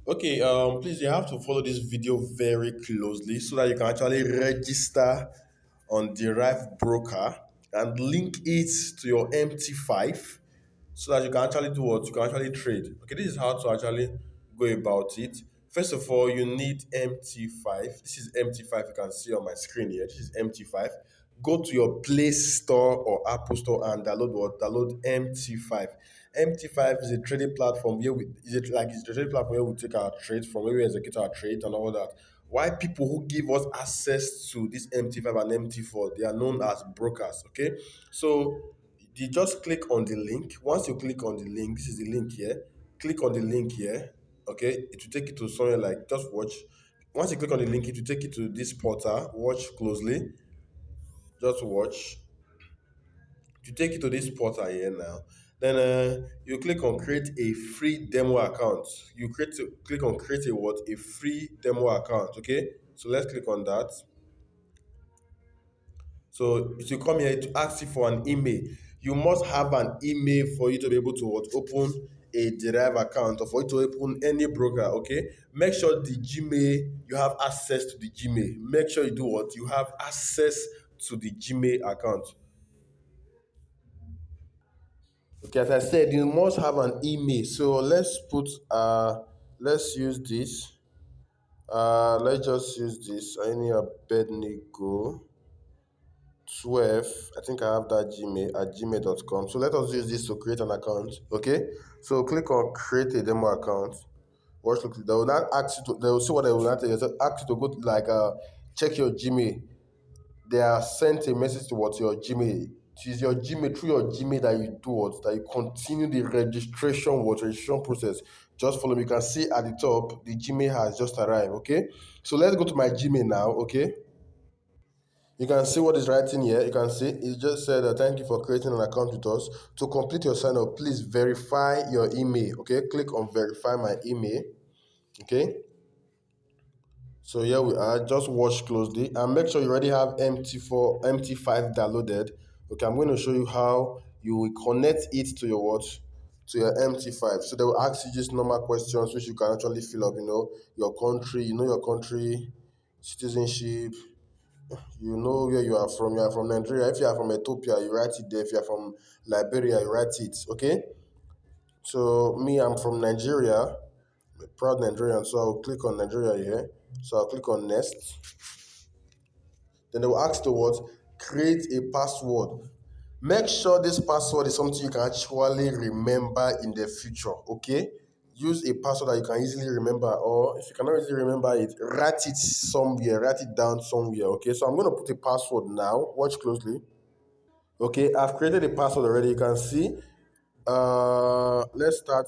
Okay, please, you have to follow this video very closely so that you can actually register on Deriv Broker and link it to your MT5 so that you can actually do what? You can actually trade. Okay, this is how to actually go about it. First of all, you need MT5. This is MT5 you can see on my screen here. This is MT5. Go to your Play Store or Apple Store and download what? Download MT5. MT5 is a trading platform where we is it like it's a trading platform where we take our trades from, where we execute our trades and all that. Why people who give us access to this MT5 and MT4, they are known as brokers. Okay, so you just click on the link. Once you click on the link, this is the link here. Click on the link here. Okay, it will take you to somewhere like just watch. Once you click on the link, it will take you to this portal. Watch closely. Just watch. To take you to this portal here now. Then you click on create a free demo account. Click on create a what? A free demo account. Okay. So let's click on that. So if you come here to ask you for an email, you must have an email for you to be able to what, open a Deriv account or for you to open any broker. Okay, make sure the Gmail you have access to the Gmail. Make sure you do what you have access to the Gmail account. Okay, as I said, you must have an email. So let's use this. Let's just use this. I need a Abednego 12. I think I have that Gmail at gmail.com. So let us use this to create an account. Okay, so click on create a demo account. Watch, look, they will not ask you to, they will see what they will not tell you. So ask you to go to, like check your Gmail. They are sent a message to what your Gmail. It is your Gmail, through your Gmail, that you do what, that you continue the registration process. Just follow me. You can see at the top the Gmail has just arrived. Okay, so let's go to my Gmail now. Okay, you can see what is writing here. You can see it just said thank you for creating an account with us. To complete your sign up, please verify your email. Okay, click on verify my email. Okay, so here we are. Just watch closely and make sure you already have MT4, MT5 downloaded. Okay, I'm going to show you how you will connect it to your watch, to your MT5. So they will ask you just normal questions which you can actually fill up. Your country, your country, citizenship. You know where you are from. You are from Nigeria. If you are from Ethiopia, you write it there. If you are from Liberia, you write it. Okay. So me, I'm from Nigeria, I'm a proud Nigerian. So I'll click on Nigeria here. So I'll click on next. Then they will ask to what? Create a password. Make sure this password is something you can actually remember in the future. Okay. Use a password that you can easily remember, or if you cannot easily remember it, write it somewhere, write it down somewhere. Okay, so I'm going to put a password now. Watch closely. Okay, I've created a password already. You can see. Let's start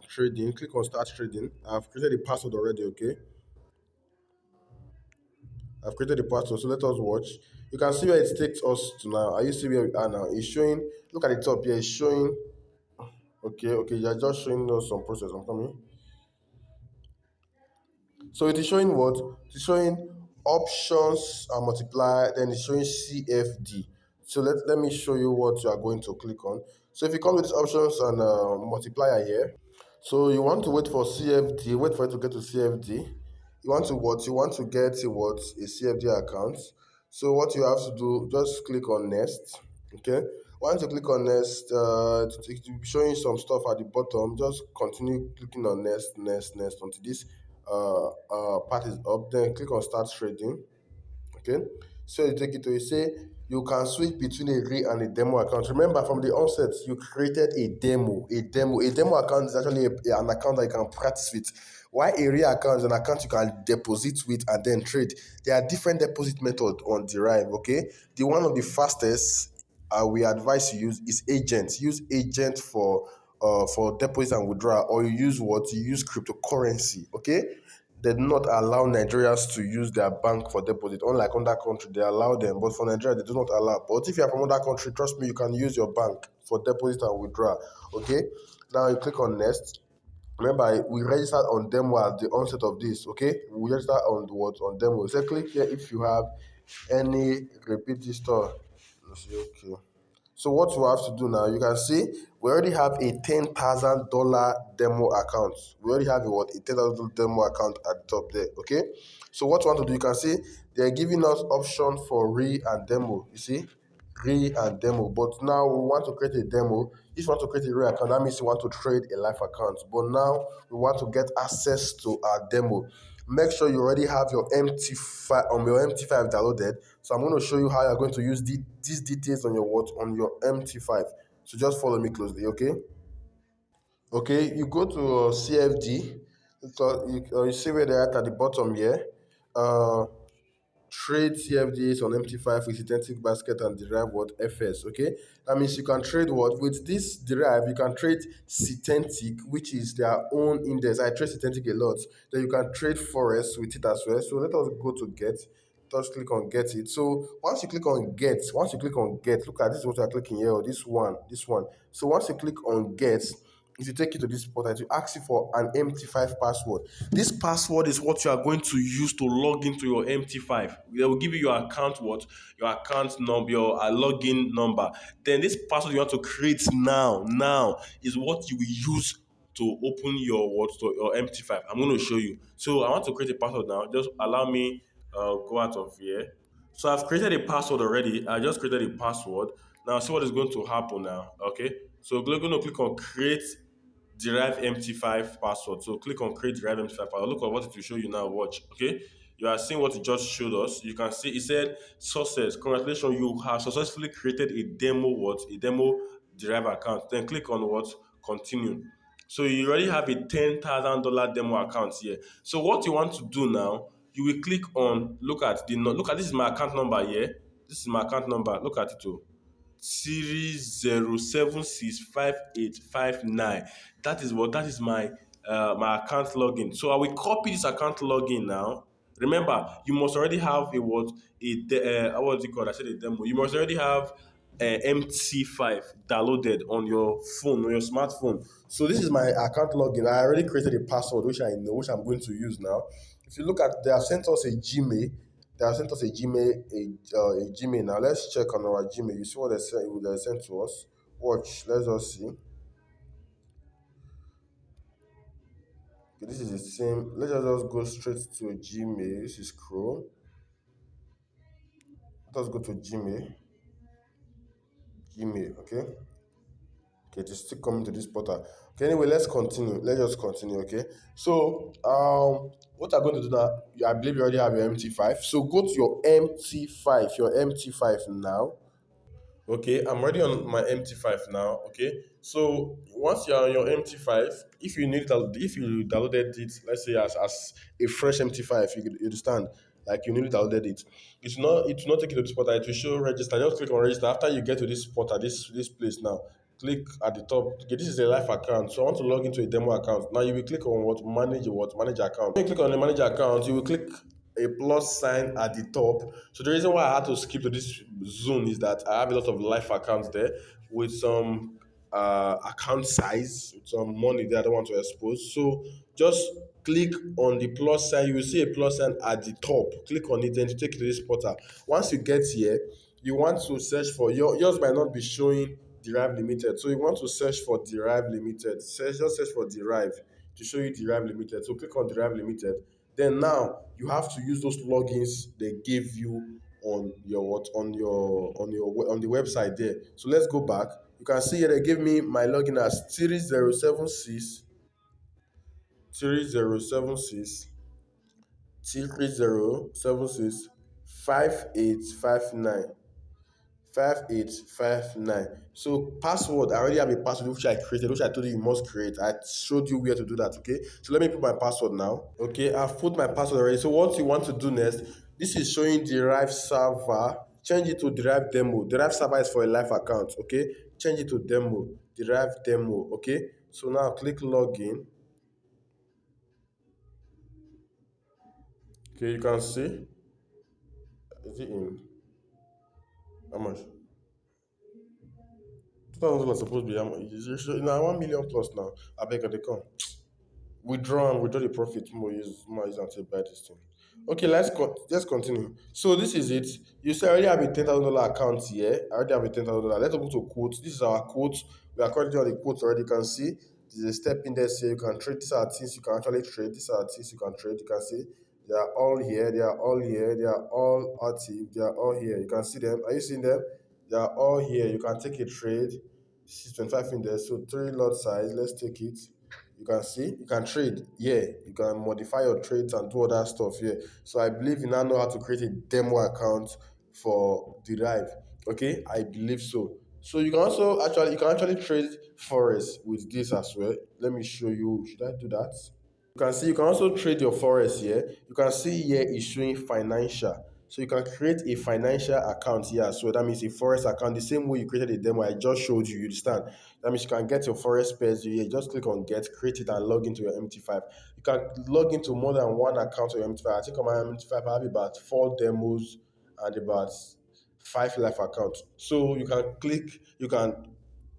trading. Click on start trading. I've created a password already. Okay, I've created a password. So let us watch. You can see where it takes us to now. Are you see where we are now? It's showing. Look at the top here. It's showing. Okay, okay. You're just showing us some process. I'm coming. So it is showing what? It is showing options and multiply, then it's showing CFD. So let me show you what you are going to click on. So if you come to these options and multiplier here, so you want to wait for CFD, wait for it to get to CFD. You want to what? You want to get what? A CFD account. So what you have to do, just click on next. Okay. Once you click on next, it will be showing some stuff at the bottom. Just continue clicking on next, next, next until this part is up. Then click on start trading. Okay, so you take it to it say you can switch between a real and a demo account. Remember, from the onset you created a demo account is actually an account that you can practice with, why a real account is an account you can deposit with and then trade. There are different deposit methods on Deriv. Okay, the one of the fastest we advise you use agent for deposit and withdrawal, or you use what, you use cryptocurrency. Okay, they do not allow Nigerians to use their bank for deposit. Unlike other country, they allow them, but for Nigeria, they do not allow. But if you are from other country, trust me, you can use your bank for deposit and withdrawal. Okay, now you click on next. Remember, we registered on demo at the onset of this. Okay, we registered on the what, on demo. So click here if you have any repeat this store. Let's see, okay. So what you have to do now, you can see we already have a $10,000 demo account. We already have a $10,000 demo account at the top there. Okay. So what you want to do, you can see they're giving us option for re and demo. You see, re and demo. But now we want to create a demo. If you want to create a re account, that means you want to trade a live account. But now we want to get access to our demo. Make sure you already have your MT5 downloaded. So I'm going to show you how you're going to use these details on your MT5. So just follow me closely, okay? Okay, you go to CFD. You see where they're at the bottom here. Uh, Trade CFDs on MT5 with synthetic basket and derive what FS. Okay, that means you can trade what with this derive. You can trade synthetic, which is their own index. I trade synthetic a lot. Then you can trade forest with it as well. So let us go to get. Just click on get it. So once you click on get, look at this is what you're clicking here. Or this one. So once you click on get, if you take it to this portal, it will ask you for an MT5 password. This password is what you are going to use to log into your MT5. They will give you your account your account number, your login number. Then this password you want to create now is what you will use to open your MT5. I'm going to show you. So I want to create a password now. Just allow me go out of here. So I've created a password already. I just created a password. Now see what is going to happen now. Okay. So we're going to click on create derive MT5 password. So click on create derive MT5 password. Look at what it will show you now. Watch. Okay. You are seeing what it just showed us. You can see it said success. Congratulations, you have successfully created a demo A demo derive account. Then click on what? Continue. So you already have a $10,000 demo account here. So what you want to do now, you will click on look at this is my account number here. This is my account number. Look at it too. 30765859. That is my my account login. So I will copy this account login now. Remember, you must already have what do you call? I said a demo. You must already have MT5 downloaded on your phone, on your smartphone. So this is my account login. I already created a password which I know, which I'm going to use now. If you look at, they have sent us a Gmail. They have sent us a Gmail. Now let's check on our Gmail. You see what they sent to us. Watch. Let's just see. Okay, this is the same. Let's just go straight to Gmail. This is Chrome. Let us go to Gmail. Gmail. Okay. Okay, it is still coming to this portal. Okay, anyway, let's continue. Let's just continue. Okay. So, what I'm going to do now, I believe you already have your MT5. So go to your MT5 now. Okay, I'm already on my MT5 now. Okay, so once you're on your MT5, if you downloaded it, let's say as a fresh MT5, you understand, like you newly downloaded it, it will not take you to this portal. It will show register. Just click on register. After you get to this portal, this place now, click at the top. Okay, this is a live account. So I want to log into a demo account. Now you will click on manage account. When you click on the manager account, you will click a plus sign at the top. So the reason why I had to skip to this zone is that I have a lot of live accounts there with some account size, with some money that I don't want to expose. So just click on the plus sign. You will see a plus sign at the top. Click on it and take you to this portal. Once you get here, you want to search for yours might not be showing Derive Limited. So you want to search for Derive Limited. Just search for Derive to show you Derive Limited. So click on Derive Limited. Then now you have to use those logins they give you on your on the website there. So let's go back. You can see here they give me my login as 3076 3076 5859 5859. So password, I already have a password which I created, which I told you you must create. I showed you where to do that. Okay, so let me put my password now. Okay, I've put my password already. So what you want to do next, this is showing Derive server. Change it to Derive demo. Derive server is for a live account. Okay, change it to demo. Derive demo. Okay, so now click login. Okay, you can see. Is it in? How much? 2000 is supposed to be how much? It's now 1 million plus now. I beg they come. withdraw the profit more use until buy this thing. Okay, let's continue. So this is it. You say I already have a $10,000 account here. I already have a $10,000. Let's go to quote. This is our quote. We are currently on the quote already. You can see there's a step in there say you can trade. These are things you can actually trade. These are things you can trade. You can see they are all here. They are all here. They are all active. They are all here. You can see them. Are you seeing them? They are all here. You can take a trade. This is 25 in there. So three lot size. Let's take it. You can see, you can trade. Yeah, you can modify your trades and do other stuff here. So I believe you now know how to create a demo account for Deriv. Okay, I believe so. So you can actually trade forex with this as well. Let me show you. Should I do that? You can see you can also trade your forex here. You can see here is showing financial. So you can create a financial account here as well. That means a forex account, the same way you created a demo I just showed you. You understand? That means you can get your forex pairs here. Just click on get, create it, and log into your MT5. You can log into more than one account on your MT5. I think on my MT5 I have about four demos and about five live accounts. So you can click, you can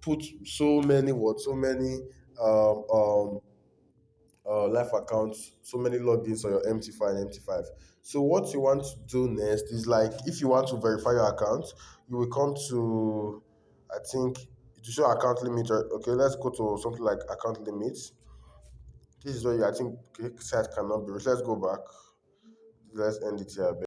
put so many so many um, um live accounts, so many logins on your MT5 and MT5. So what you want to do next is like if you want to verify your account, you will come to I think to show account limit. Okay, let's go to something like account limits. This is where you I think okay, site cannot be reached. Let's go back. Let's end it here.